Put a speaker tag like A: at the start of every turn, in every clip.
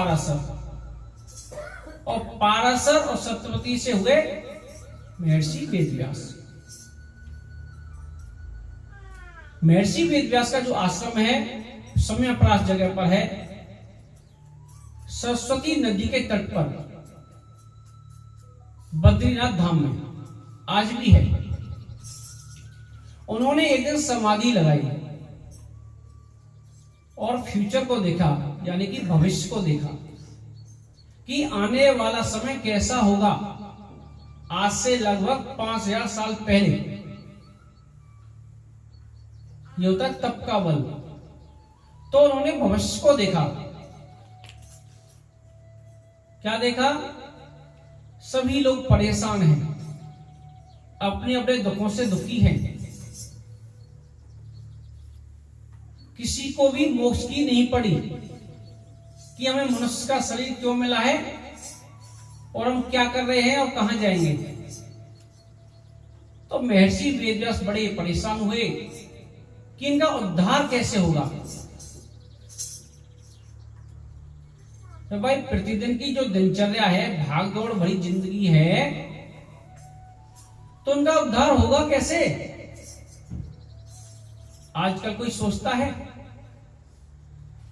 A: पाराशर, और पाराशर और सत्यवती से हुए महर्षि वेदव्यास। महर्षि वेदव्यास का जो आश्रम है समयप्रास जगह पर है, सरस्वती नदी के तट पर बद्रीनाथ धाम में, आज भी है। उन्होंने एक दिन समाधि लगाई और फ्यूचर को देखा, यानी कि भविष्य को देखा कि आने वाला समय कैसा होगा। आज से लगभग 5000 साल पहले ये होता है तप का बल। तो उन्होंने भविष्य को देखा। क्या देखा? सभी लोग परेशान हैं, अपने अपने दुखों से दुखी हैं, किसी को भी मोक्ष की नहीं पड़ी कि हमें मनुष्य का शरीर क्यों मिला है और हम क्या कर रहे हैं और कहां जाएंगे। तो महर्षि वेदव्यास बड़े परेशान हुए कि इनका उद्धार कैसे होगा। तो भाई प्रतिदिन की जो दिनचर्या है, भाग दौड़ भरी जिंदगी है, तो उनका उद्धार होगा कैसे। आजकल कोई सोचता है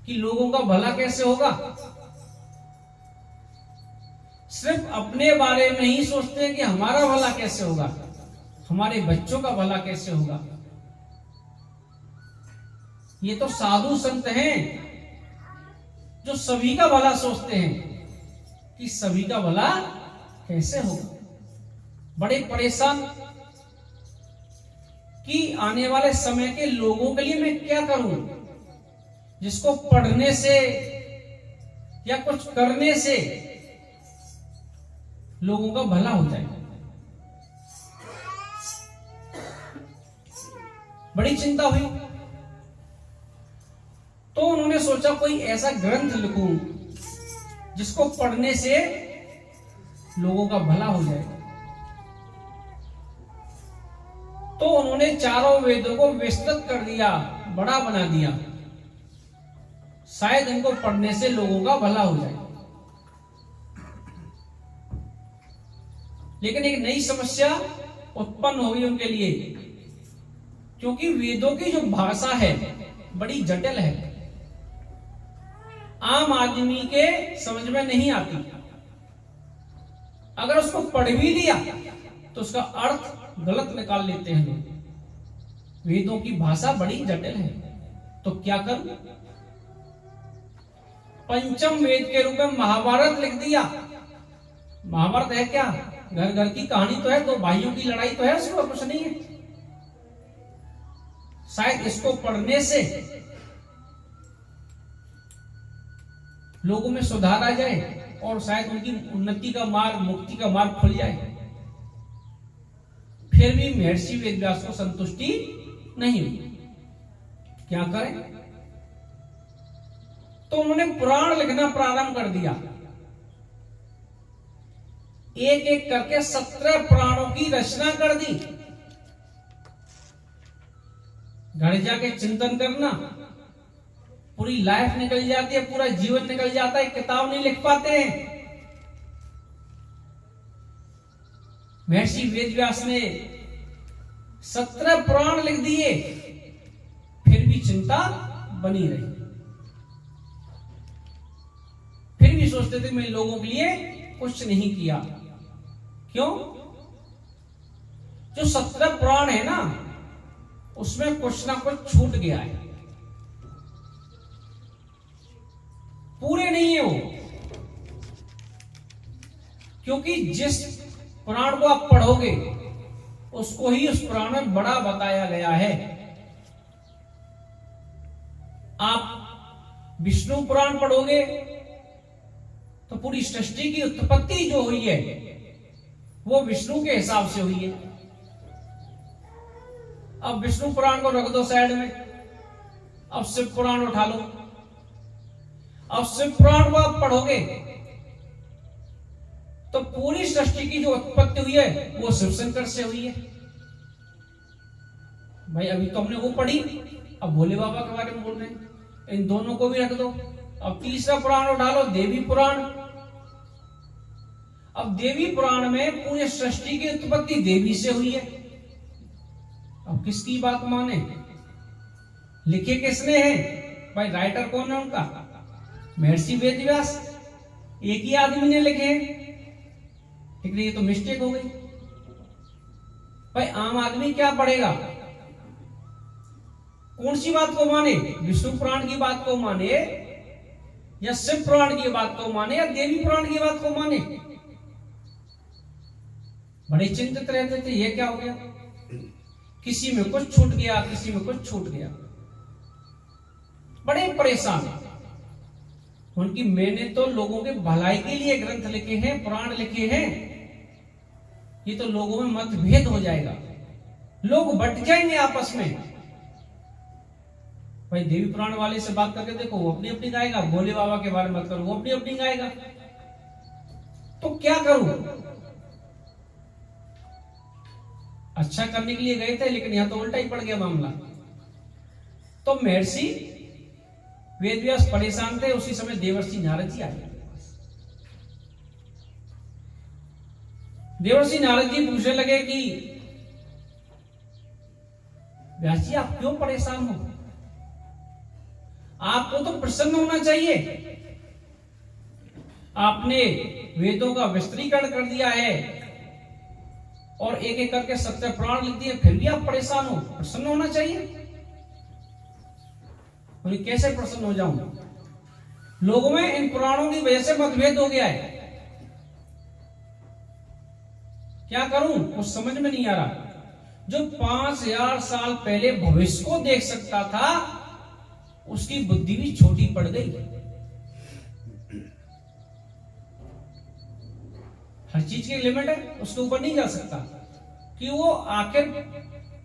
A: कि लोगों का भला कैसे होगा। सिर्फ अपने बारे में ही सोचते हैं कि हमारा भला कैसे होगा, हमारे बच्चों का भला कैसे होगा। ये तो साधु संत हैं जो सभी का भला सोचते हैं कि सभी का भला कैसे होगा। बड़े परेशान कि आने वाले समय के लोगों के लिए मैं क्या करूं, जिसको पढ़ने से या कुछ करने से लोगों का भला हो जाए। बड़ी चिंता हुई। तो उन्होंने सोचा कोई ऐसा ग्रंथ लिखूं जिसको पढ़ने से लोगों का भला हो जाए। तो उन्होंने चारों वेदों को विस्तृत कर दिया, बड़ा बना दिया, शायद इनको पढ़ने से लोगों का भला हो जाए। लेकिन एक नई समस्या उत्पन्न हो गई उनके लिए, क्योंकि वेदों की जो भाषा है बड़ी जटिल है, आम आदमी के समझ में नहीं आती। अगर उसको पढ़ भी लिया तो उसका अर्थ गलत निकाल लेते हैं लोग। वेदों की भाषा बड़ी जटिल है, तो क्या करूं? पंचम वेद के रूप में महाभारत लिख दिया। महाभारत है क्या? घर घर की कहानी तो है, दो भाइयों की लड़ाई तो है, उसमें कुछ नहीं है। शायद इसको पढ़ने से लोगों में सुधार आ जाए और शायद उनकी उन्नति का मार्ग, मुक्ति का मार्ग खुल जाए। फिर भी महर्षि वेदव्यास को संतुष्टि नहीं हुई। क्या करें? तो उन्होंने पुराण लिखना प्रारंभ कर दिया। एक एक करके 17 पुराणों की रचना कर दी। घर जाके चिंतन करना, पूरी लाइफ निकल जाती है, पूरा जीवन निकल जाता है, किताब नहीं लिख पाते हैं। महर्षि वेदव्यास ने 17 पुराण लिख दिए, फिर भी चिंता बनी रही। फिर भी सोचते थे मैं लोगों के लिए कुछ नहीं किया। क्यों? जो 17 पुराण है ना, उसमें कुछ ना कुछ छूट गया है, पूरे नहीं है वो। क्योंकि जिस पुराण को आप पढ़ोगे उसको ही उस पुराण में बड़ा बताया गया है। आप विष्णु पुराण पढ़ोगे तो पूरी सृष्टि की उत्पत्ति जो हुई है वो विष्णु के हिसाब से हुई है। अब विष्णु पुराण को रख दो साइड में, अब शिव पुराण उठा लो। अब शिव पुराण को आप पढ़ोगे तो पूरी सृष्टि की जो उत्पत्ति हुई है वो शिव शंकर से हुई है। भाई अभी तो हमने वो पढ़ी, अब भोले बाबा के बारे में बोल रहे हैं। इन दोनों को भी रख दो, अब तीसरा पुराण उठा लो, देवी पुराण। अब देवी पुराण में पूरे सृष्टि की उत्पत्ति देवी से हुई है। अब किसकी बात माने? लिखे किसने हैं भाई? राइटर कौन है उनका? महर्षि वेदव्यास। एक ही आदमी ने लिखे हैं, लेकिन ये तो मिस्टेक हो गई भाई। आम आदमी क्या पढ़ेगा? कौन सी बात को माने? विष्णु पुराण की बात को माने, या शिव पुराण की बात को माने, या देवी पुराण की बात को माने? बड़े चिंतित रहते थे, ये क्या हो गया? किसी में कुछ छूट गया, किसी में कुछ छूट गया, बड़े परेशान। उनकी मैंने तो लोगों के भलाई के लिए ग्रंथ लिखे हैं, पुराण लिखे हैं। ये तो लोगों में मतभेद हो जाएगा, लोग बट जाएंगे आपस में। भाई देवी पुराण वाले से बात करके देखो, वो अपनी अपनी गाएगा। भोले बाबा के बारे में मत करो, वो अपनी अपनी गाएगा। तो क्या करूं? अच्छा करने के लिए गए थे, लेकिन यहां तो उल्टा ही पड़ गया मामला। तो महर्षि वेदव्यास परेशान थे। उसी समय देवर्षि नारद जी आए। देवर्षि नारद जी पूछने लगे कि व्यास जी आप क्यों परेशान हो? आपको तो प्रसन्न होना चाहिए। आपने वेदों का विस्तृतीकरण कर दिया है और एक एक करके सत्य पुराण लिख दिए, फिर भी आप परेशान हो। प्रसन्न होना चाहिए। उन्हें कैसे प्रसन्न हो जाऊं? लोगों में इन पुराणों की वजह से मतभेद हो गया है। क्या करूं? कुछ समझ में नहीं आ रहा। जो 5000 साल पहले भविष्य को देख सकता था, उसकी बुद्धि भी छोटी पड़ गई। हर चीज की लिमिट है, उसके ऊपर नहीं जा सकता कि वो आखिर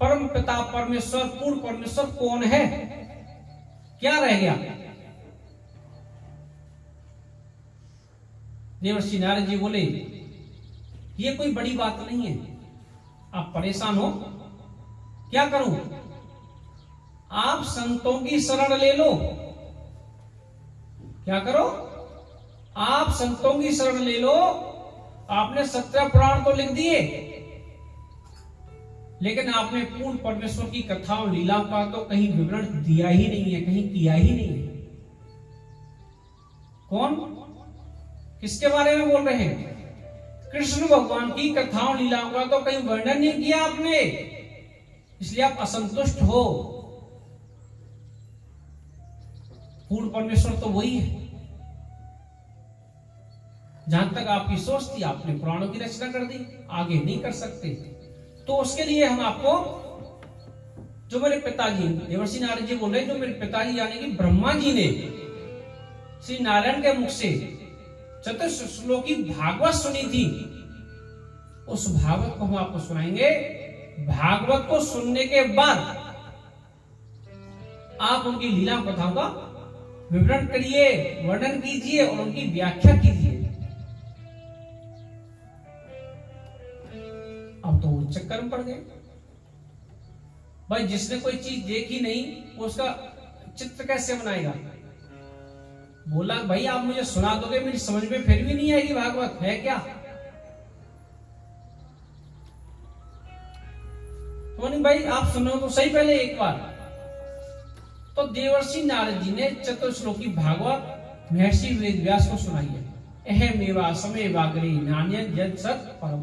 A: परम पिता परमेश्वर, पूर्ण परमेश्वर कौन है, क्या रह गया। देवर्षि नारद जी बोले ये कोई बड़ी बात नहीं है, आप परेशान हो। क्या करूं? आप संतों की शरण ले लो। क्या करो? आप संतों की शरण ले लो। आपने 17 पुराण तो लिख दिए, लेकिन आपने पूर्ण परमेश्वर की कथाओं लीलाओं का तो कहीं विवरण दिया ही नहीं है, कहीं किया ही नहीं है। कौन? किसके बारे में बोल रहे हैं? कृष्ण भगवान की कथाओं लीलाओं का तो कहीं वर्णन नहीं किया आपने, इसलिए आप असंतुष्ट हो। पूर्ण परमेश्वर तो वही है। जहां तक आपकी सोच थी, आपने पुराणों की रचना कर दी, आगे नहीं कर सकते। तो उसके लिए हम आपको, जो मेरे पिताजी देवर्षि नारद जी बोल रहे, जो मेरे पिताजी यानी कि ब्रह्मा जी ने श्री नारायण के मुख से चतुश्लोकी भागवत सुनी थी, उस भागवत को हम आपको सुनाएंगे। भागवत को सुनने के बाद आप उनकी लीला कथाओं का विवरण करिए, वर्णन कीजिए और उनकी व्याख्या कीजिए। अब तो वो चक्कर में पड़ गए भाई। जिसने कोई चीज देखी नहीं, वो उसका चित्र कैसे बनाएगा? बोला भाई आप मुझे सुना दोगे, मेरी समझ में फिर भी नहीं आएगी, भागवत है क्या? तो नहीं भाई, आप सुनो तो सही पहले एक बार। तो देवर्षि नारद जी ने चतुश्लोकी भागवत महर्षि वेदव्यास को सुनाई है। अहमेवा समेवाग्रे नान्यं यत् सत् परम।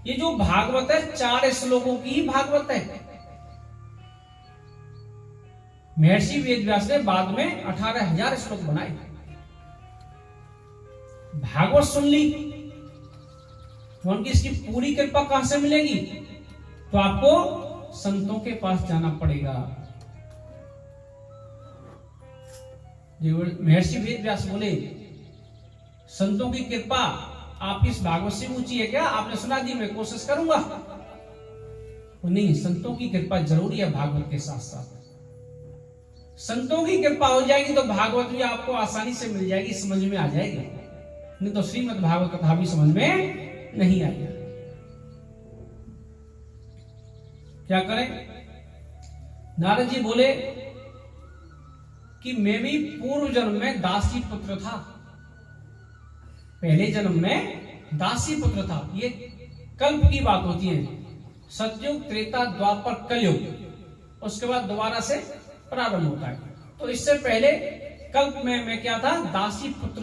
A: ये जो भागवत है 4 श्लोकों की भागवत है। महर्षि वेदव्यास ने बाद में 18,000 श्लोक बनाए। भागवत सुन ली तो उनकी इसकी पूरी कृपा कहां से मिलेगी? तो आपको संतों के पास जाना पड़ेगा। महर्षि वेदव्यास बोले संतों की कृपा आपकी इस भागवत से ऊंची है क्या? आपने सुना दी, मैं कोशिश करूंगा। नहीं, संतों की कृपा जरूरी है। भागवत के साथ साथ संतों की कृपा हो जाएगी तो भागवत भी आपको आसानी से मिल जाएगी, समझ में आ जाएगी। नहीं तो श्रीमद् भागवत कथा भी समझ में नहीं आएगी। क्या करें? नारद जी बोले कि मैं भी पूर्व जन्म में दासी पुत्र था, पहले जन्म में दासी पुत्र था। ये कल्प की बात होती है, सतयुग, त्रेता, द्वापर, कलयुग, उसके बाद दोबारा से प्रारंभ होता है। तो इससे पहले कल्प में मैं क्या था, दासी पुत्र